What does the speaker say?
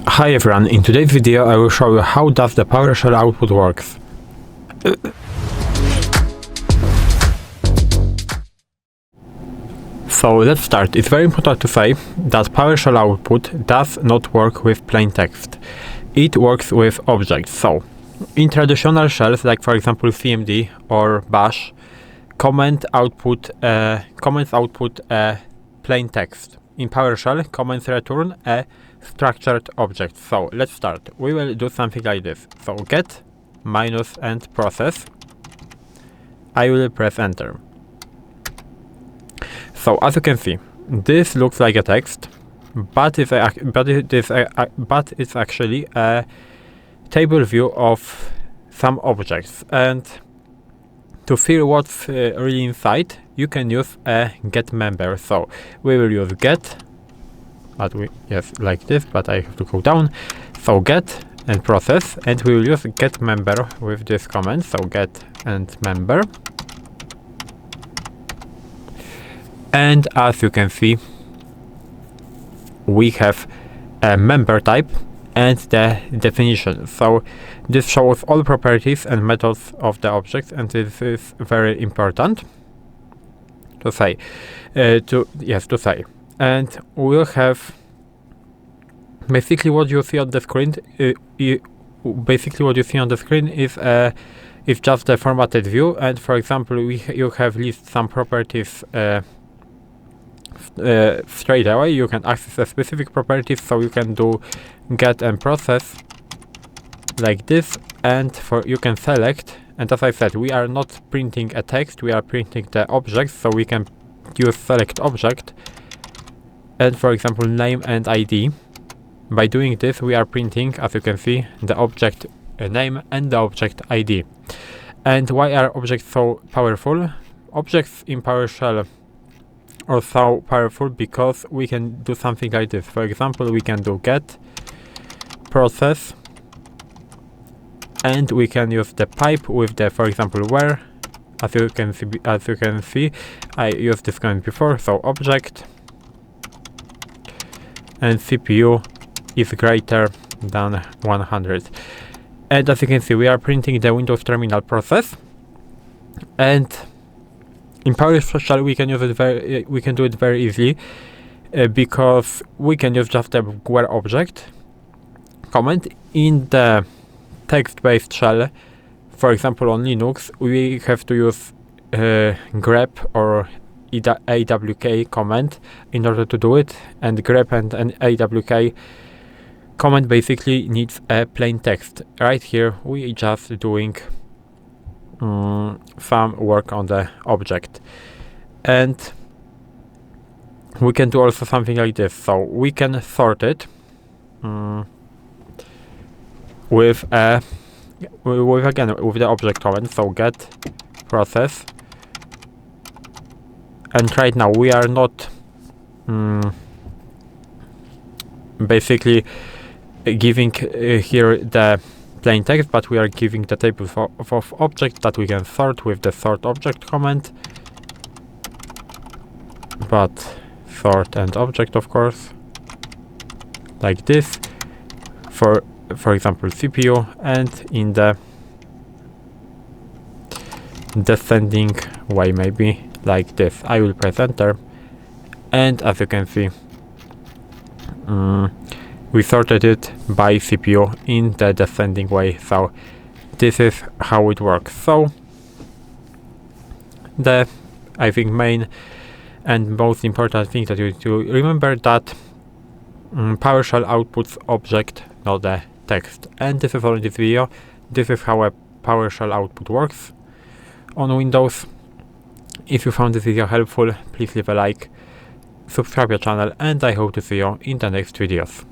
Hi everyone, in today's video I will show you how does the PowerShell output works. So let's start. It's very important to say that PowerShell output does not work with plain text. It works with objects. So in traditional shells like for example CMD or Bash, comments output plain text. In PowerShell, comments return a structured object. So let's start. We will do something like this. So get minus and process. I will press enter. So as you can see, this looks like a text, but it's actually a table view of some objects. And to feel what's really inside, you can use a get member. So we will use get, like this, but I have to go down. So get and process, and we will use get member with this command. So get and member. And as you can see, we have a member type and the definition. So this shows all properties and methods of the object, and this is very important to say. And we'll have basically what you see on the screen. Is just the formatted view, and for example, you have list some properties straight away. You can access a specific properties, so you can do get and process like this, and you can select. And as I said, we are not printing a text, we are printing the object, so we can use select object and for example name and ID. By doing this, we are printing, as you can see, the object name and the object ID. And why are objects so powerful? Objects in PowerShell are so powerful because we can do something like this. For example, we can do get, process, and we can use the pipe with the, for example, where. As you can see, I used this command before. So object and CPU is greater than 100. And as you can see, we are printing the Windows terminal process. And in PowerShell, we can use it we can do it very easily because we can use just the where object command. In the text-based shell, for example on Linux, we have to use grep or awk command in order to do it, and grep and an awk command basically needs a plain text. Right here we just doing some work on the object, and we can do also something like this. So we can sort it with the object command. So get, process, and right now we are not basically giving here the plain text, but we are giving the table of objects that we can sort with the sort object command. But sort and object, of course, like this, for example CPU, and in the descending way, maybe like this. I will press enter, and as you can see, we sorted it by CPU in the descending way. So this is how it works. So the, I think, main and most important thing that you need to remember that PowerShell outputs object, not the text. And this is all in this video. This is how a PowerShell output works on Windows. If you found this video helpful, please leave a like, subscribe your channel, and I hope to see you in the next videos.